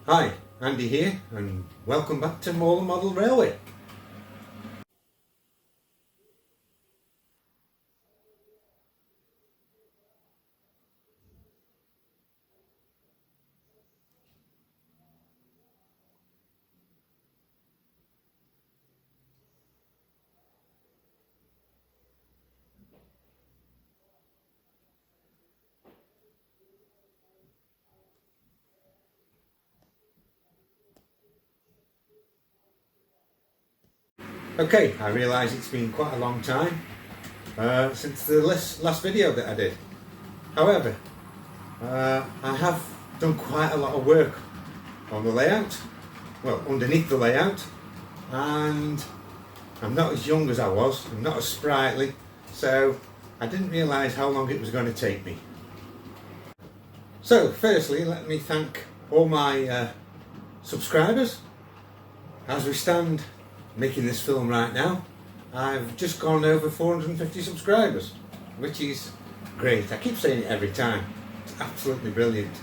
Hi, Andy here, and welcome back to Moorland Model Railway. Okay, I realise it's been quite a long time since the last video that I did. However, I have done quite a lot of work on the layout, well, underneath the layout, and I'm not as young as I was, I'm not as sprightly, so I didn't realise how long it was going to take me. So, firstly, let me thank all my subscribers. As we stand making this film right now, I've just gone over 450 subscribers, which is great. I keep saying it every time. It's absolutely brilliant.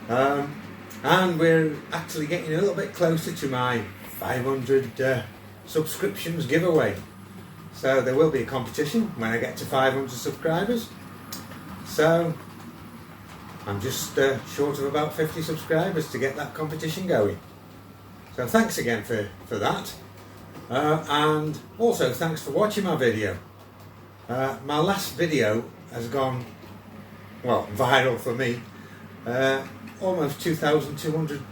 And we're actually getting a little bit closer to my 500 subscriptions giveaway. So there will be a competition when I get to 500 subscribers. So I'm just short of about 50 subscribers to get that competition going. So thanks again for that. And also thanks for watching my video. My last video has gone, well, viral for me. Almost 2,200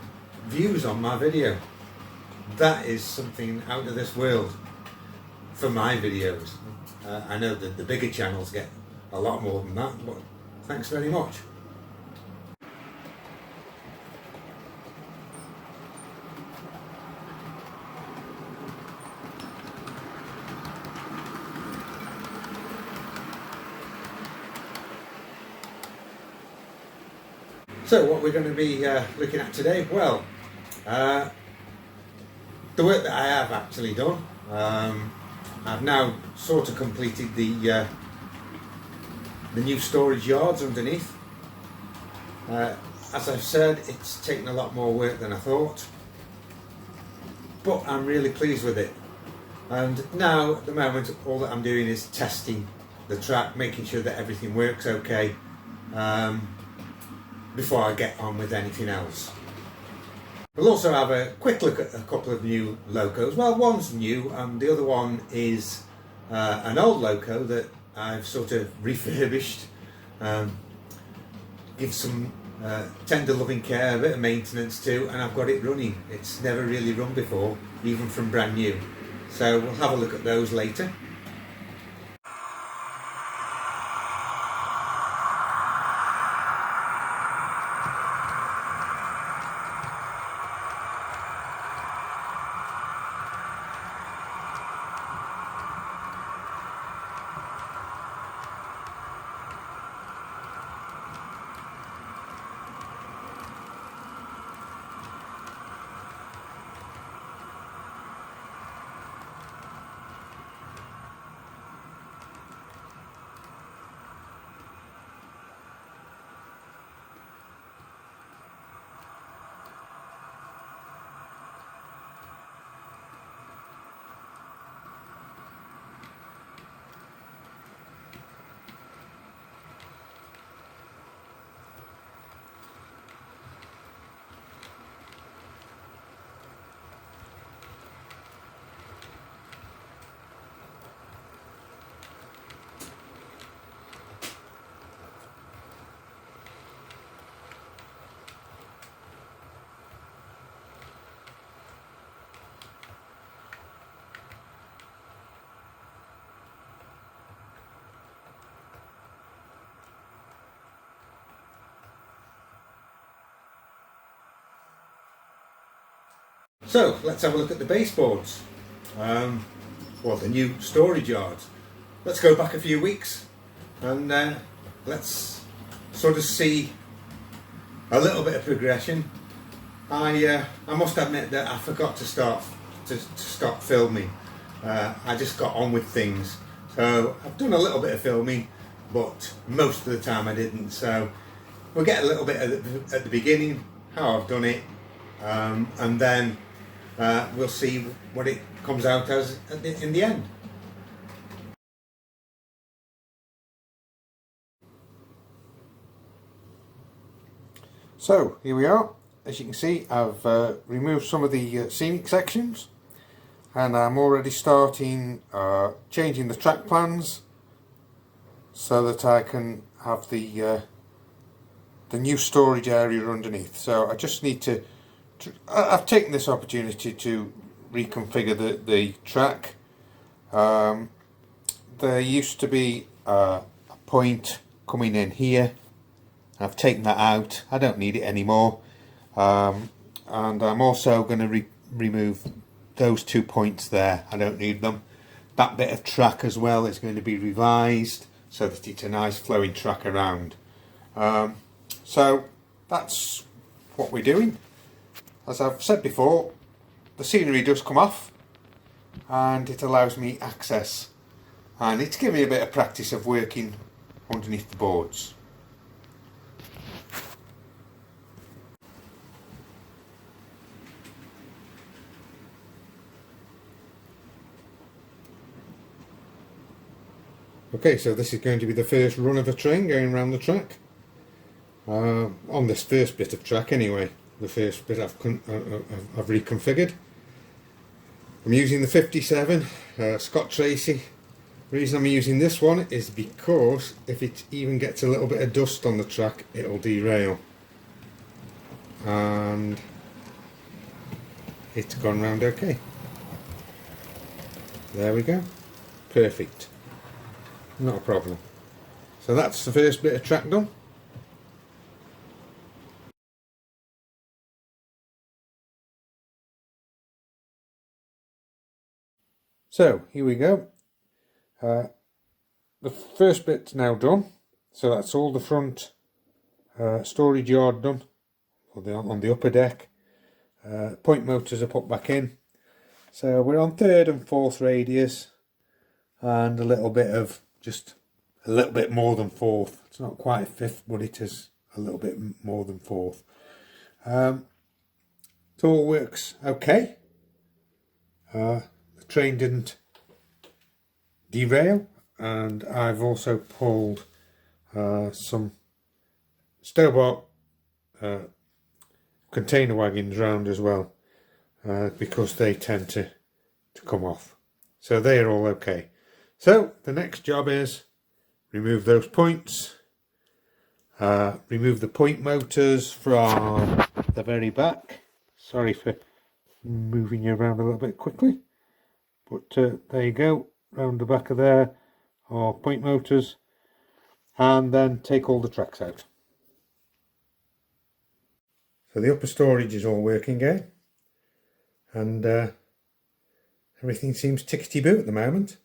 views on my video. That is something out of this world for my videos. I know that the bigger channels get a lot more than that, but thanks very much. So what we're going to be looking at today, well, the work that I have actually done, I've now sort of completed the new storage yards underneath. As I've said, it's taken a lot more work than I thought, but I'm really pleased with it. And now at the moment all that I'm doing is testing the track, making sure that everything works okay, before I get on with anything else. We'll also have a quick look at a couple of new Locos. Well, one's new and the other one is an old Loco that I've sort of refurbished, give some tender loving care, a bit of maintenance to, and I've got it running. It's never really run before, even from brand new. So we'll have a look at those later. So let's have a look at the baseboards, well, the new storage yards. Let's go back a few weeks and let's sort of see a little bit of progression. I must admit that I forgot to stop filming. I just got on with things, so I've done a little bit of filming, but most of the time I didn't. So we'll get a little bit at the beginning, how I've done it, and then we'll see what it comes out as in the end. So here we are. As you can see, I've removed some of the scenic sections, and I'm already starting changing the track plans so that I can have the new storage area underneath. So I just need to I've taken this opportunity to reconfigure the track. There used to be a point coming in here. I've taken that out. I don't need it anymore. And I'm also going to remove those 2 points there. I don't need them. That bit of track as well is going to be revised so that it's a nice flowing track around. So that's what we're doing. As I've said before, the scenery does come off and it allows me access, and it's given me a bit of practice of working underneath the boards. Okay, so this is going to be the first run of a train going around the track. On this first bit of track anyway, the first bit I've reconfigured. I'm using the 57 Scott Tracy. The reason I'm using this one is because if it even gets a little bit of dust on the track, it'll derail. And it's gone round okay. There we go. Perfect. Not a problem. So that's the first bit of track done. So here we go. The first bit's now done. So that's all the front storage yard done on the upper deck. Point motors are put back in. So we're on 3rd and 4th radius, and a little bit more than 4th. It's not quite 5th, but it is a little bit more than 4th. It all works okay. The train didn't derail, and I've also pulled some Stobart container wagons round as well, because they tend to come off. So they're all okay. So the next job is remove those points, remove the point motors from the very back. Sorry for moving you around a little bit quickly, but there you go, round the back of there are point motors, and then take all the tracks out. So the upper storage is all working again, and everything seems tickety-boo at the moment.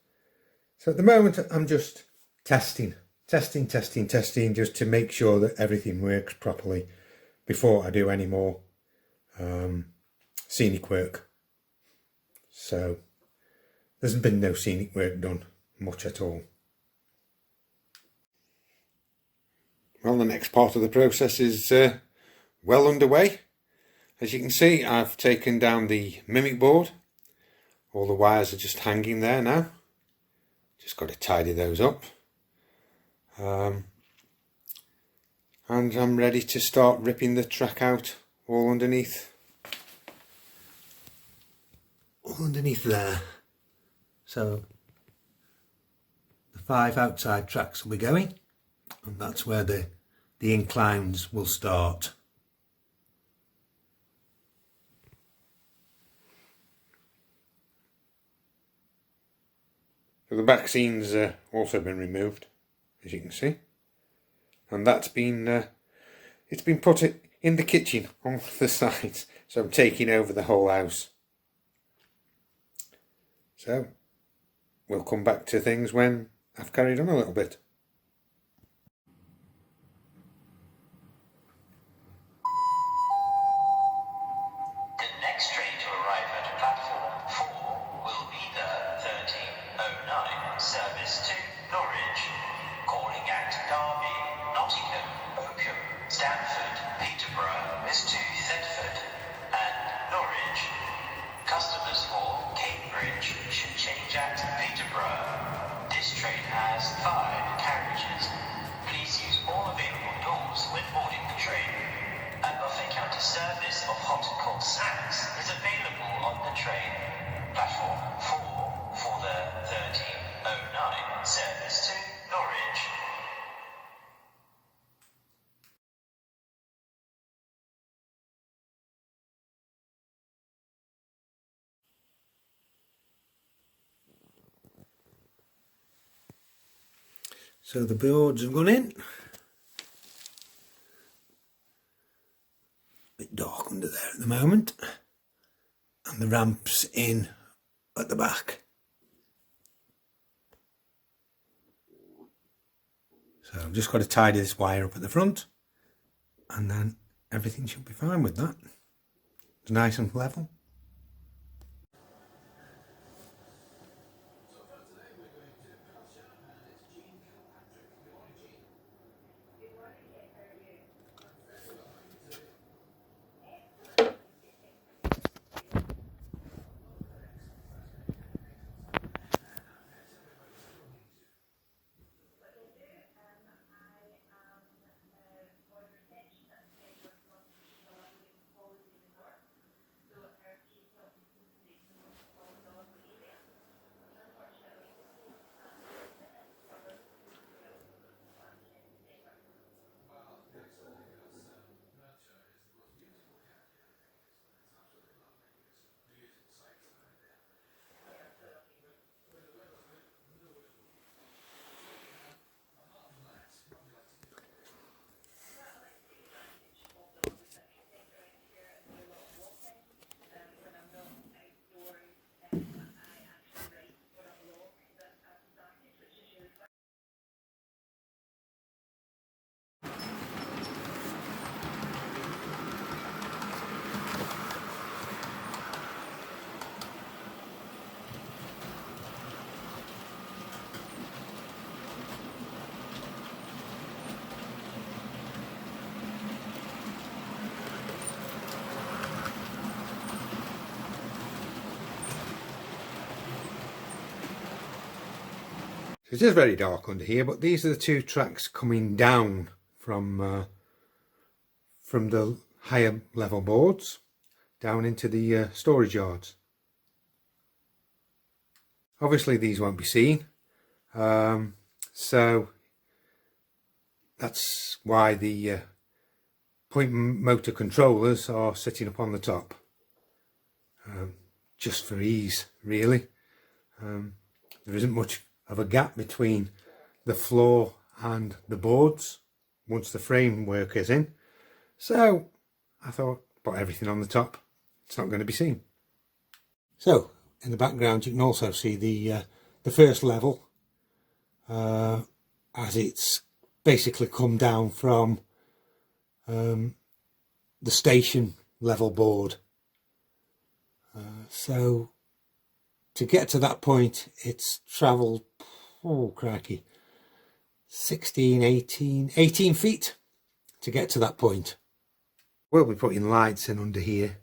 So at the moment I'm just testing just to make sure that everything works properly before I do any more scenic work. So there's been no scenic work done much at all. Well, the next part of the process is well underway. As you can see, I've taken down the mimic board. All the wires are just hanging there now. Just got to tidy those up. And I'm ready to start ripping the track out all underneath. All underneath there. So the 5 outside tracks will be going, and that's where the inclines will start. So the back scene's also been removed, as you can see, and that's been it's been put in the kitchen on the sides. So I'm taking over the whole house. So we'll come back to things when I've carried on a little bit. Stanford, Peterborough is to Thetford, and So the boards have gone in. Bit dark under there at the moment, and the ramp's in at the back. So I've just got to tidy this wire up at the front, and then everything should be fine with that. It's nice and level. So it is very dark under here, but these are the two tracks coming down from the higher level boards down into the storage yards. Obviously these won't be seen, so that's why the point motor controllers are sitting up on the top, just for ease really. There isn't much of a gap between the floor and the boards once the framework is in, so I thought put everything on the top. It's not going to be seen. So in the background you can also see the first level as it's basically come down from the station level board. So to get to that point it's travelled, oh crikey, 18 feet to get to that point. We'll be putting lights in under here.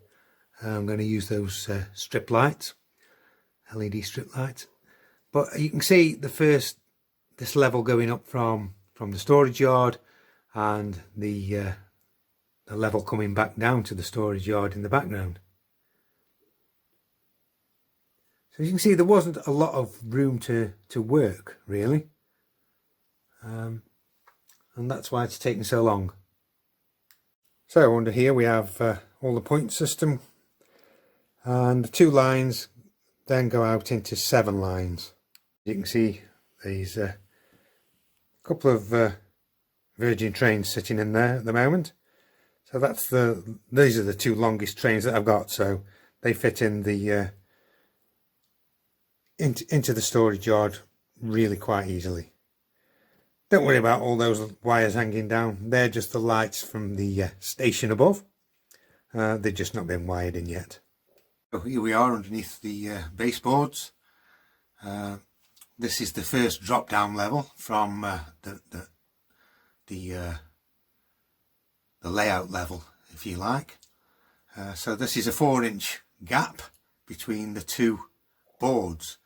I'm going to use those strip lights, LED strip lights. But you can see this level going up from the storage yard, and the level coming back down to the storage yard in the background. So you can see there wasn't a lot of room to work really, and that's why it's taken so long. So under here we have all the point system, and the 2 lines then go out into 7 lines. You can see these couple of Virgin trains sitting in there at the moment. So these are the 2 longest trains that I've got, so they fit in the into the storage yard really quite easily. Don't worry about all those wires hanging down. They're just the lights from the station above. They've just not been wired in yet. So here we are underneath the baseboards. This is the first drop down level from the layout level, if you like. So this is a 4-inch gap between the 2 boards.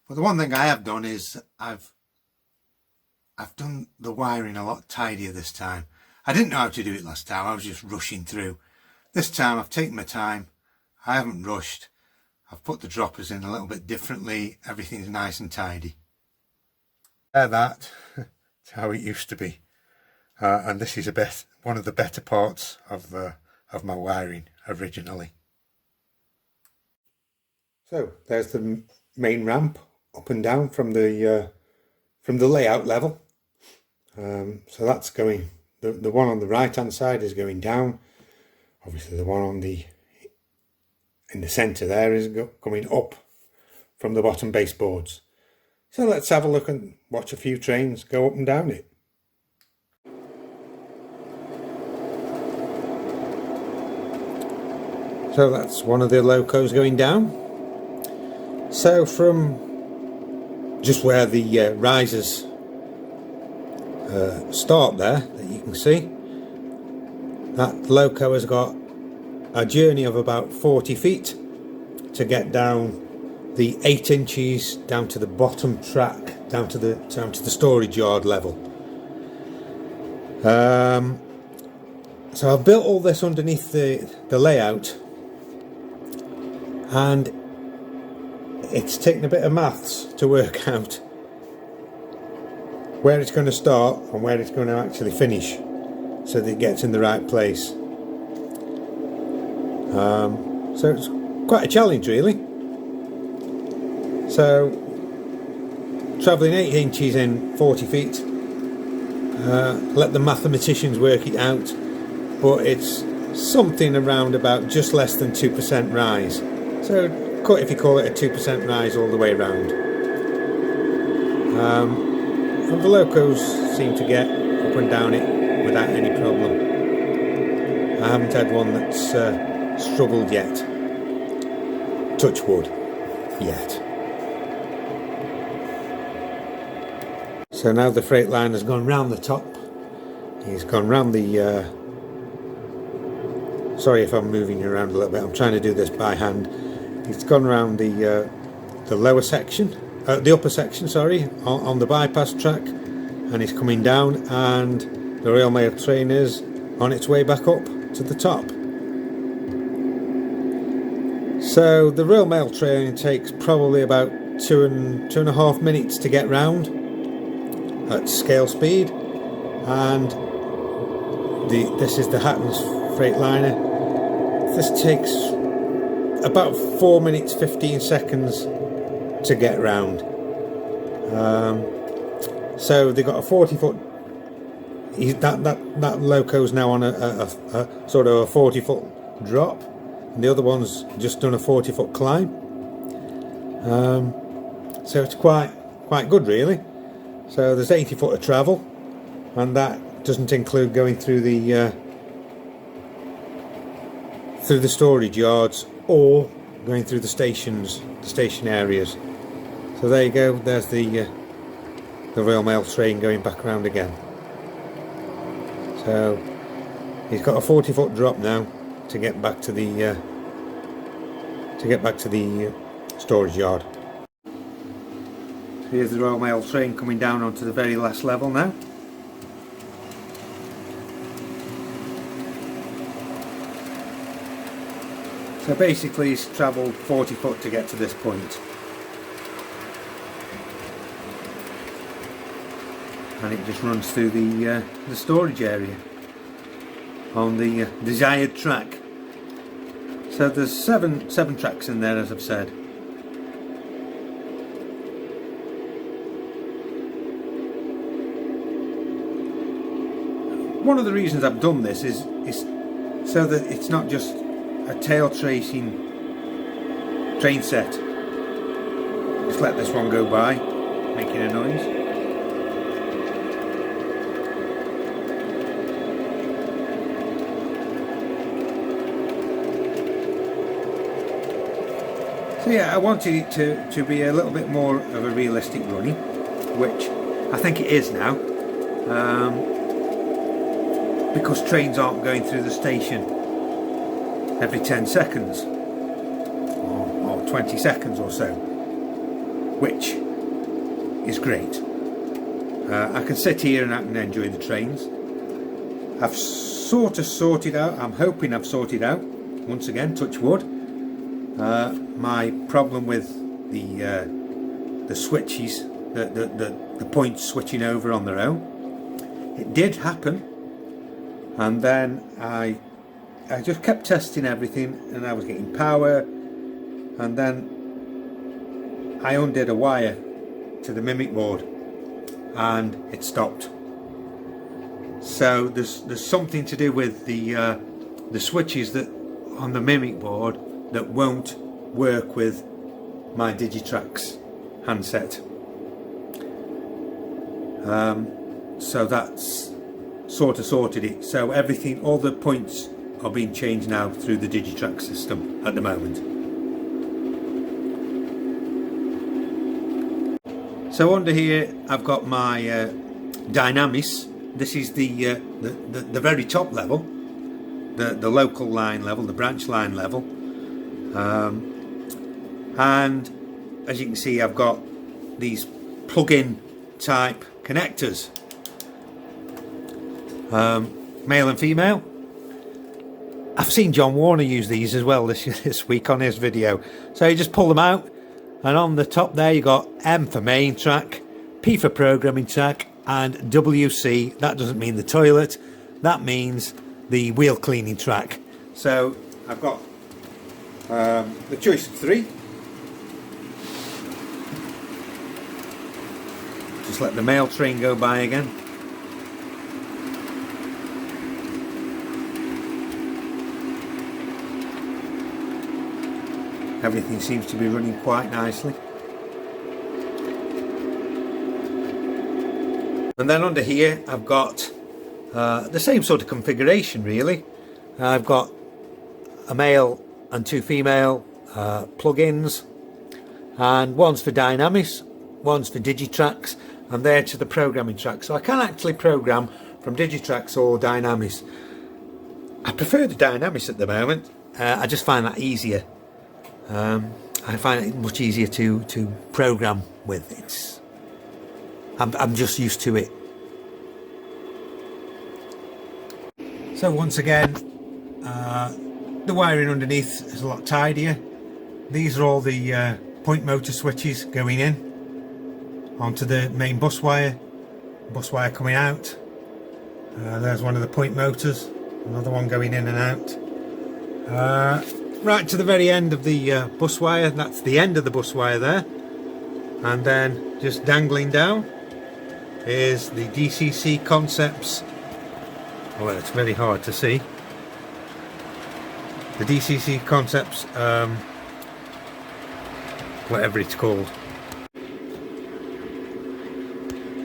But the one thing I have done is I've done the wiring a lot tidier this time. I didn't know how to do it last time. I was just rushing through. This time I've taken my time. I haven't rushed. I've put the droppers in a little bit differently. Everything's nice and tidy. That's how it used to be. And this is one of the better parts of my wiring originally. So there's the main ramp up and down from the layout level. So that's going, the one on the right hand side is going down. Obviously the one on in the centre there is coming up from the bottom baseboards. So let's have a look and watch a few trains go up and down it. So that's one of the Locos going down. So from just where the risers start there, that you can see, that Loco has got a journey of about 40 feet to get down the 8 inches down to the bottom track, down to the storage yard level. So I've built all this underneath the layout, and it's taken a bit of maths to work out where it's going to start and where it's going to actually finish, so that it gets in the right place. So it's quite a challenge really. So travelling 8 inches in 40 feet, let the mathematicians work it out, but it's something around about just less than 2% rise. So if you call it a 2% rise all the way around. And the Locos seem to get up and down it without any problem. I haven't had one that's struggled yet. Touch wood, yet. So now the Freightliner has gone round the top. He's gone round the... sorry if I'm moving you around a little bit, I'm trying to do this by hand. He's gone around the lower section, the upper section, sorry, on the bypass track, and he's coming down, and the Royal Mail train is on its way back up to the top. So the Royal Mail train takes probably about 2.5 minutes to get round at scale speed, and this is the Hattons Freightliner. This takes about 4 minutes 15 seconds to get round. So they've got a 40-foot. That Loco's now on a sort of a 40-foot drop, and the other one's just done a 40-foot climb. So it's quite good really. So there's 80 foot of travel, and that doesn't include going through the storage yards or going through the station areas. So there you go. There's the Royal Mail train going back around again. So he's got a 40-foot drop now to get back to the storage yard. So here's the Royal Mail train coming down onto the very last level now. So basically he's travelled 40 foot to get to this point. And it just runs through the storage area on the desired track. So there's seven tracks in there, as I've said. One of the reasons I've done this is so that it's not just a tail tracing train set. Just let this one go by, making a noise. So yeah, I wanted it to be a little bit more of a realistic running, which I think it is now, because trains aren't going through the station every 10 seconds or 20 seconds or so, which is great. I can sit here and I can enjoy the trains. I've sort of sorted out, I'm hoping I've sorted out, once again, touch wood, my problem with the switches, the points switching over on their own. It did happen, and then I just kept testing everything, and I was getting power, and then I undid a wire to the mimic board and it stopped. So there's something to do with the switches that on the Mimic board that won't work with my Digitrax handset. So that's sort of sorted it. So everything, all the points are being changed now through the Digitrax system at the moment. So under here I've got my Dynamis. This is the very top level, the local line level, the branch line level, and as you can see I've got these plug-in type connectors, male and female. I've seen John Warner use these as well this week on his video. So you just pull them out, and on the top there you got M for main track, P for programming track, and WC. That doesn't mean the toilet, that means the wheel cleaning track. So I've got the choice of 3. Just let the mail train go by again. Everything seems to be running quite nicely. And then under here I've got the same sort of configuration really. I've got a male and 2 female plugins, and one's for Dynamis, one's for Digitrax, and they're to the programming track. So I can actually program from Digitrax or Dynamis. I prefer the Dynamis at the moment. I just find that easier. I find it much easier to program with. I'm just used to it. So once again, the wiring underneath is a lot tidier. These are all the point motor switches going in onto the main bus wire coming out. There's one of the point motors, another one going in and out. Right to the very end of the bus wire, that's the end of the bus wire there, and then just dangling down is the DCC Concepts. Well, it's very hard to see. The DCC Concepts, whatever it's called.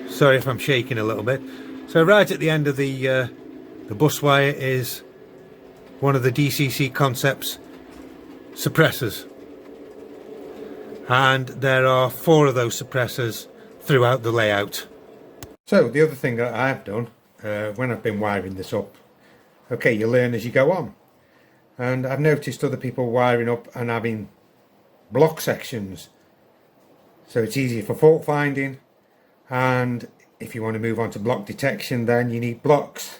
Sorry if I'm shaking a little bit. So right at the end of the bus wire is one of the DCC Concepts suppressors, and there are 4 of those suppressors throughout the layout. So the other thing that I've done when I've been wiring this up, okay, you learn as you go on, and I've noticed other people wiring up and having block sections, so it's easier for fault finding, and if you want to move on to block detection then you need blocks.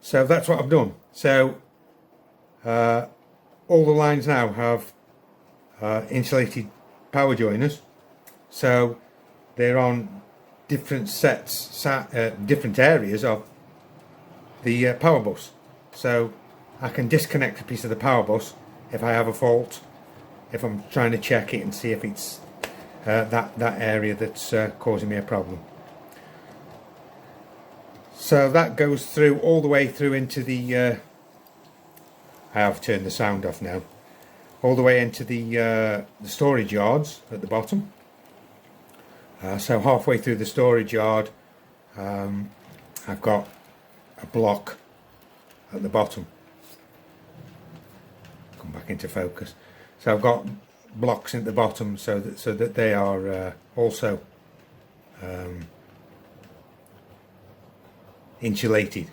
So that's what I've done. So all the lines now have insulated power joiners, so they're on different sets, different areas of the power bus. So I can disconnect a piece of the power bus if I have a fault, if I'm trying to check it and see if it's that area that's causing me a problem. So that goes through all the way through into the I have turned the sound off now, all the way into the storage yards at the bottom. So halfway through the storage yard, I've got a block at the bottom. Come back into focus. So I've got blocks at the bottom so that they are also insulated.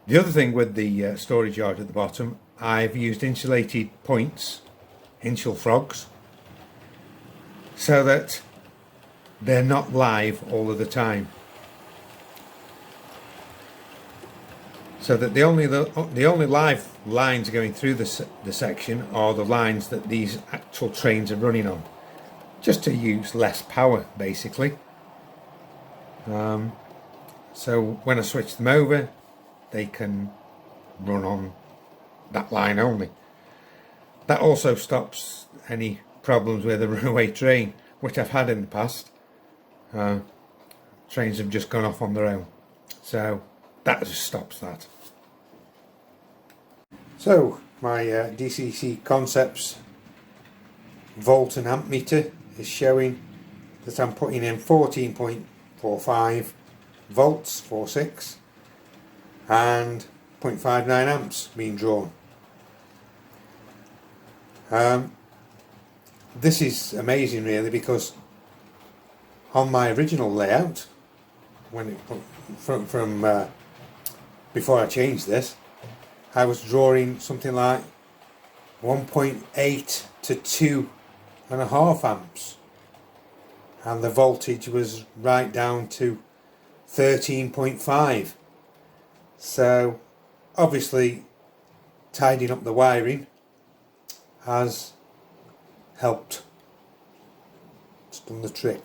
The other thing with the storage yard at the bottom, I've used insulated points, insul frogs, so that they're not live all of the time. So that the only live lines going through the section are the lines that these actual trains are running on, just to use less power basically. So when I switch them over, they can run on that line only. That also stops any problems with a runaway train, which I've had in the past. Trains have just gone off on their own. So that just stops that. So my DCC Concepts volt and amp meter is showing that I'm putting in 14.45 volts, 4.6, and 0.59 amps being drawn. This is amazing really, because on my original layout, when it, from before I changed this, I was drawing something like 1.8 to 2.5 amps, and the voltage was right down to 13.5. So obviously tidying up the wiring has helped. It's done the trick.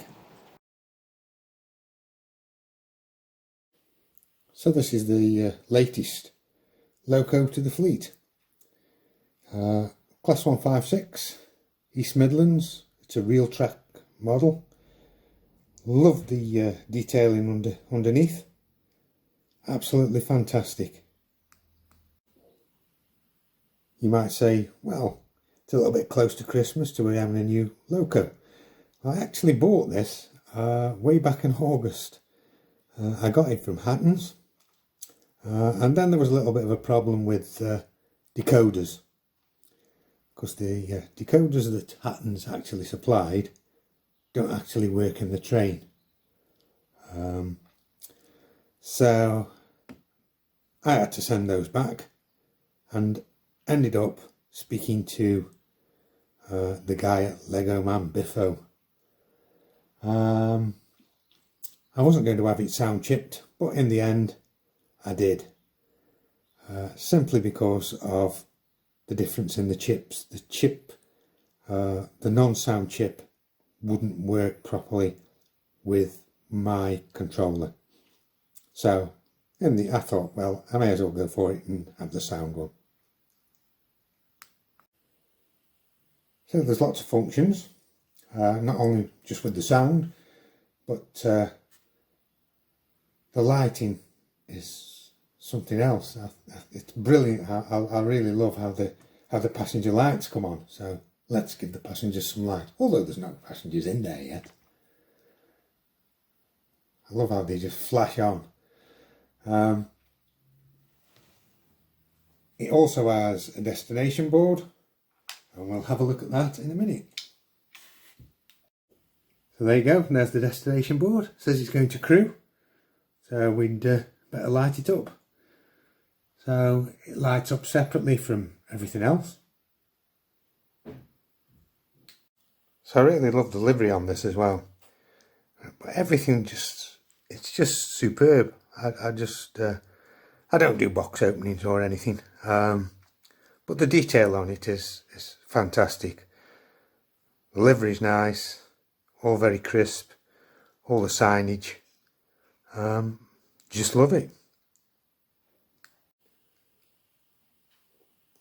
So this is the latest Loco to the fleet. Class 156, East Midlands. It's a real track model. Love the detailing underneath. Absolutely fantastic. You might say, well, it's a little bit close to Christmas to be having a new Loco. I actually bought this way back in August. I got it from Hatton's, and then there was a little bit of a problem with decoders, because the decoders that Hatton's actually supplied don't actually work in the train. So I had to send those back, and ended up speaking to the guy at Lego Man Biffo. I wasn't going to have it sound chipped, but in the end I did, simply because of the difference in the chips. The chip, the non-sound chip, wouldn't work properly with my controller. So I thought, well, I may as well go for it and have the sound one. So there's lots of functions, not only just with the sound, but the lighting is something else. It's brilliant. I really love how the passenger lights come on. So let's give the passengers some light, although there's no passengers in there yet. I love how they just flash on. It also has a destination board, and we'll have a look at that in a minute. So there you go, and there's the destination board. It says it's going to Crewe, so we'd better light it up. So it lights up separately from everything else. So I really love the livery on this as well. But everything it's just superb. I don't do box openings or anything, but the detail on it is fantastic. The livery's nice, all very crisp, all the signage. Just love it.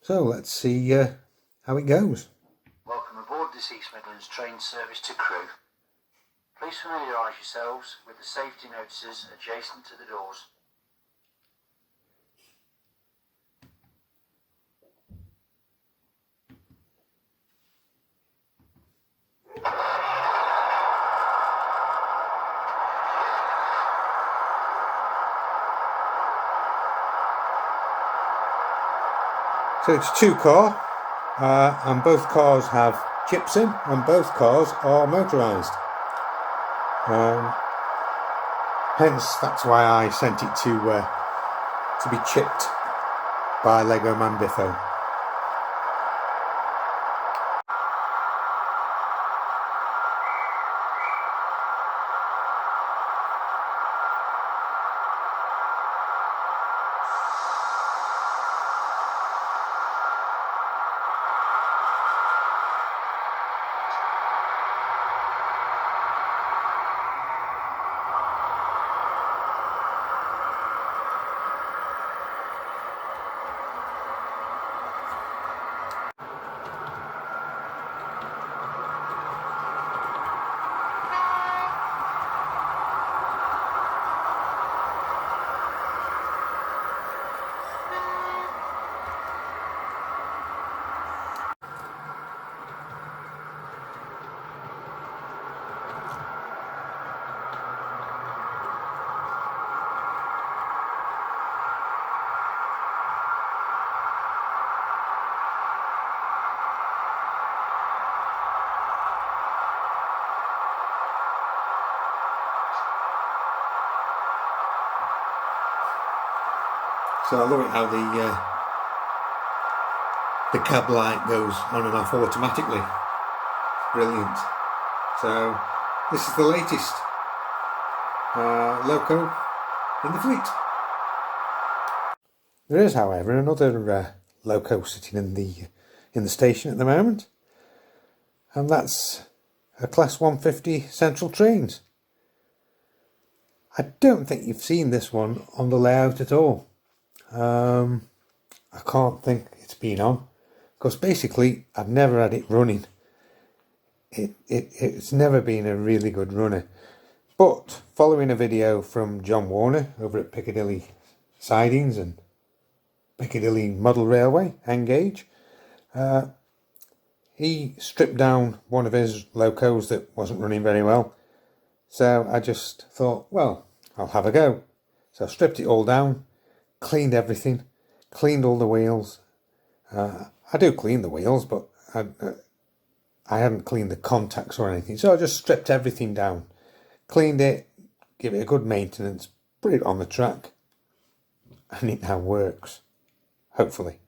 So let's see how it goes. Welcome aboard this East Midlands train service to Crewe. Please familiarise yourselves with the safety notices adjacent to the doors. So it's a two-car, and both cars have chips in, and both cars are motorised. Hence, that's why I sent it to be chipped by Lego Man Biffo. So I love it how the cab light goes on and off automatically. Brilliant. So this is the latest Loco in the fleet. There is, however, another Loco sitting in the station at the moment, and that's a Class 150 Central Trains. I don't think you've seen this one on the layout at all. I can't think it's been on, because basically I've never had it running. It's never been a really good runner. But following a video from John Warner over at Piccadilly Sidings and Piccadilly Model Railway, Engage, he stripped down one of his Locos that wasn't running very well. So I just thought, well, I'll have a go. So I stripped it all down, cleaned everything, cleaned all the wheels. I do clean the wheels, but I hadn't cleaned the contacts or anything. So I just stripped everything down, cleaned it, give it a good maintenance, put it on the track, and it now works, hopefully.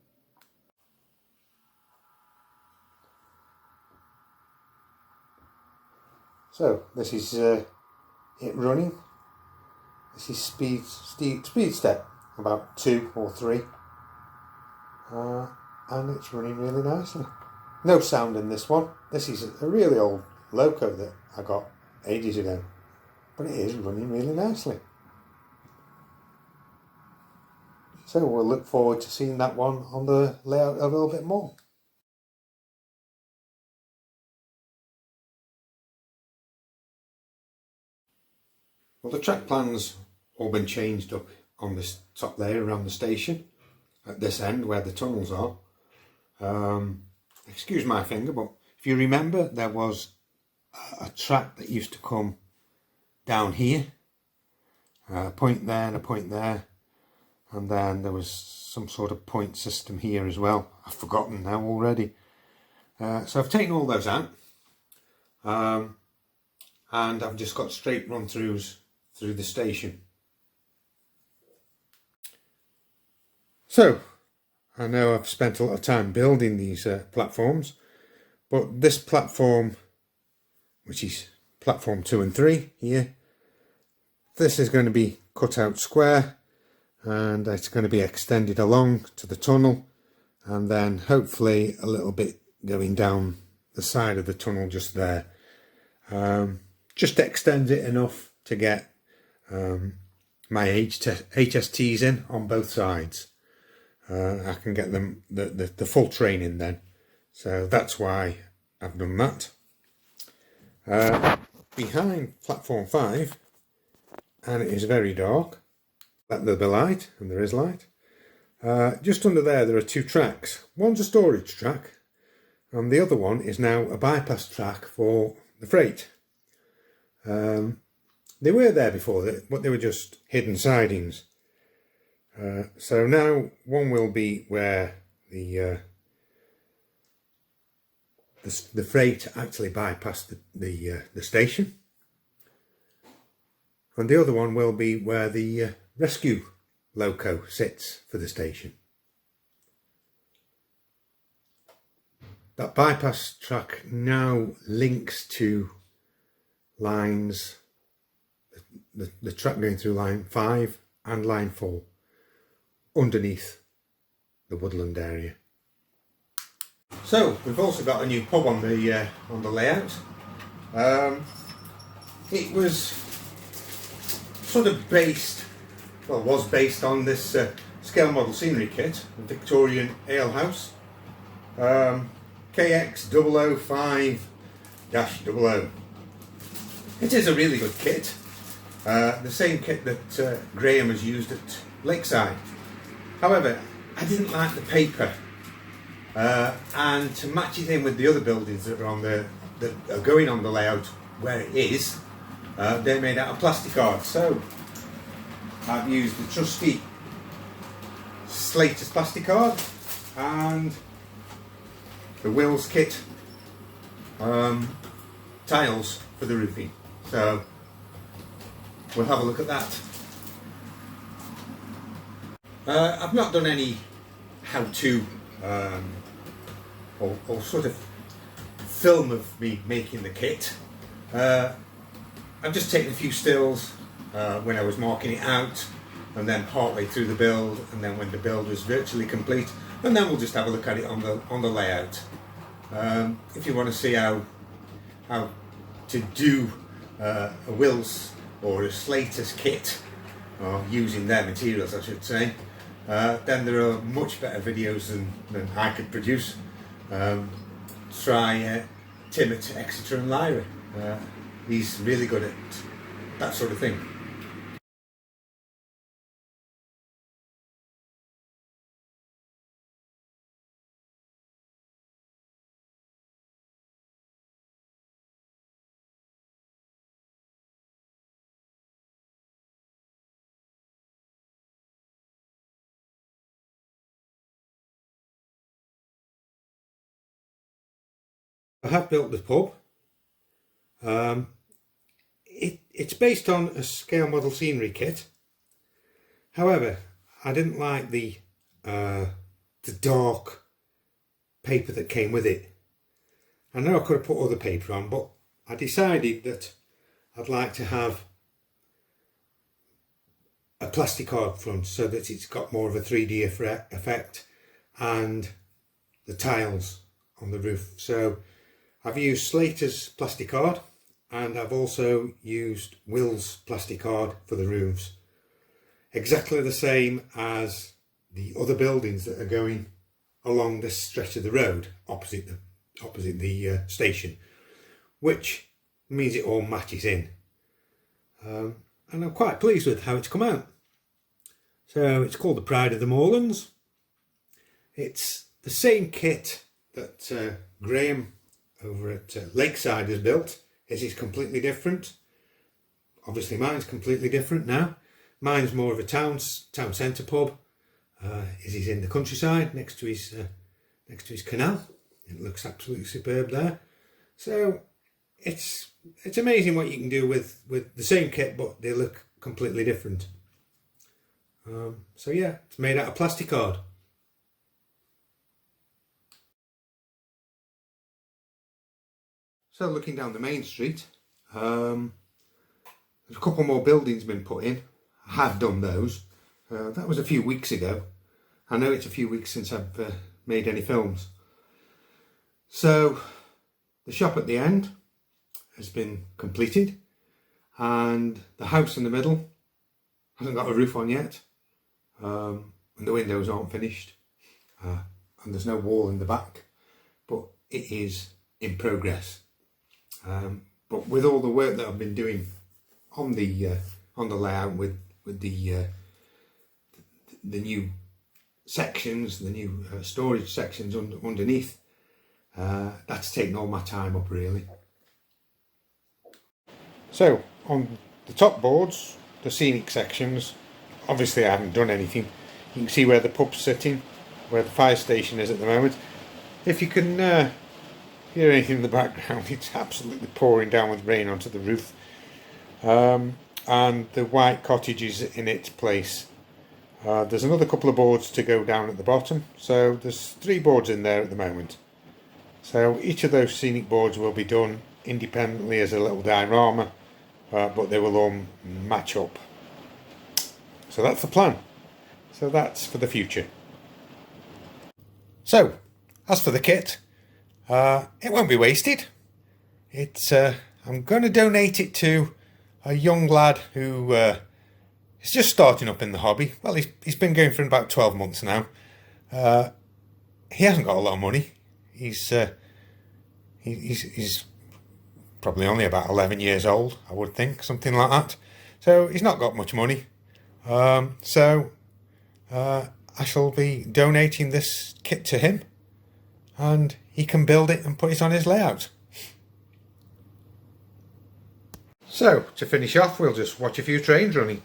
So this is it running. This is speed step about 2 or 3, and it's running really nicely. No sound in this one. This is a really old Loco that I got ages ago, but it is running really nicely. So we'll look forward to seeing that one on the layout a little bit more. Well, the track plan's all been changed up on this top layer around the station, at this end where the tunnels are. Excuse my finger, but if you remember, there was a track that used to come down here, a point there and a point there, and then there was some sort of point system here as well. I've forgotten now already. So I've taken all those out, and I've just got straight run-throughs through the station. So I know I've spent a lot of time building these platforms, but this platform, which is platform 2 and 3 here, this is going to be cut out square, and it's going to be extended along to the tunnel, and then hopefully a little bit going down the side of the tunnel just there. Just extends it enough to get my HSTs in on both sides. I can get them the full train in then, so that's why I've done that. Behind platform 5, and it is very dark, there'll be light, and there is light. Just under there are 2 tracks. One's a storage track, and the other one is now a bypass track for the freight. They were there before, but they were just hidden sidings. So now one will be where the freight actually bypassed the station, and the other one will be where the rescue Loco sits for the station. That bypass track now links to lines, the track going through line 5 and line 4 underneath the woodland area. So we've also got a new pub on the layout. It was sort of was based on this scale model scenery kit, the Victorian Ale House, KX005-00. It is a really good kit, the same kit that Graham has used at Lakeside. However, I didn't like the paper, and to match it in with the other buildings that are that are going on the layout where it is, they're made out of plasticard. So I've used the trusty Slater's plasticard and the Wills kit tiles for the roofing. So we'll have a look at that. I've not done any how-to or sort of film of me making the kit. I've just taken a few stills when I was marking it out, and then partway through the build, and then when the build was virtually complete, and then we'll just have a look at it on the layout. If you want to see how to do a Wills or a Slater's kit, or using their materials I should say, then there are much better videos than I could produce. Try Tim at Exeter and Lyra. He's really good at that sort of thing. I have built the pub. It's based on a scale model scenery kit. However, I didn't like the dark paper that came with it. I know I could have put other paper on, but I decided that I'd like to have a plasticard front so that it's got more of a 3D effect, and the tiles on the roof. So I've used Slater's plasticard, and I've also used Will's plasticard for the roofs. Exactly the same as the other buildings that are going along this stretch of the road opposite the station, which means it all matches in. And I'm quite pleased with how it's come out. So it's called the Pride of the Moorlands. It's the same kit that Graham over at Lakeside has built. His is completely different. Obviously mine's completely different now. Mine's more of a town centre pub. His is in the countryside next to his canal. It looks absolutely superb there. So it's amazing what you can do with the same kit, but they look completely different. So yeah, it's made out of plasticard. So looking down the main street, there's a couple more buildings been put in. I have done those. That was a few weeks ago. I know it's a few weeks since I've made any films. So the shop at the end has been completed, and the house in the middle hasn't got a roof on yet, and the windows aren't finished, and there's no wall in the back, but it is in progress. But with all the work that I've been doing on the layout with the new sections, the new storage sections underneath, that's taken all my time up really. So on the top boards, the scenic sections, obviously I haven't done anything. You can see where the pub's sitting, where the fire station is at the moment. If you can hear anything in the background, it's absolutely pouring down with rain onto the roof. And the white cottage is in its place. There's another couple of boards to go down at the bottom, so there's 3 boards in there at the moment. So each of those scenic boards will be done independently as a little diorama, but they will all match up. So that's the plan. So that's for the future. So as for the kit, it won't be wasted. I'm going to donate it to a young lad who is just starting up in the hobby. Well, he's been going for about 12 months now. He hasn't got a lot of money. He's probably only about 11 years old, I would think, something like that. So he's not got much money. So I shall be donating this kit to him, and he can build it and put it on his layout. So to finish off, we'll just watch a few trains running.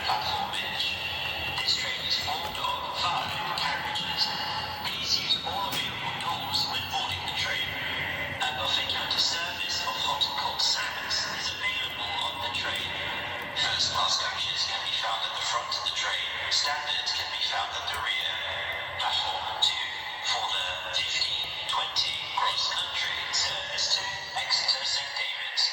platform edge. This train is formed of 5 carriages. Please use all available doors when boarding the train. A buffet counter service of hot and cold snacks is available on the train. First class coaches can be found at the front of the train. Standards can be found at the rear. Platform 2 for the 1520 cross-country service to Exeter St David's.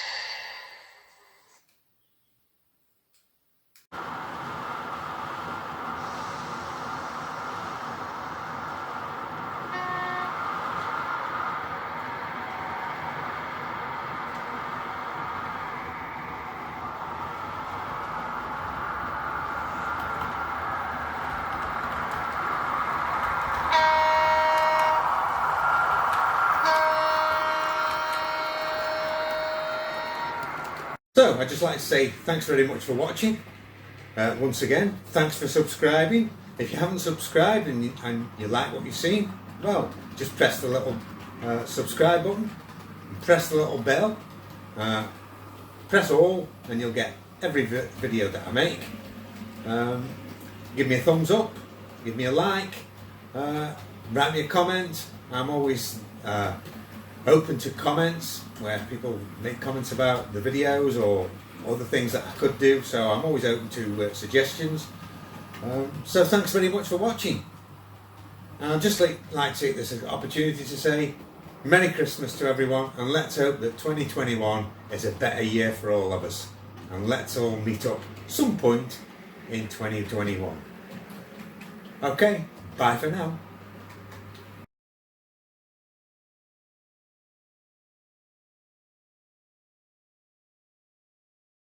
So I'd just like to say thanks very much for watching. Once again, thanks for subscribing. If you haven't subscribed and you like what you've seen, well, just press the little subscribe button, and press the little bell, press all, and you'll get every video that I make. Give me a thumbs up, give me a like, write me a comment. I'm always open to comments where people make comments about the videos or other things that I could do, so I'm always open to suggestions. So thanks very much for watching. And I'd just like to take this opportunity to say Merry Christmas to everyone, and let's hope that 2021 is a better year for all of us, and let's all meet up some point in 2021. Okay, bye for now.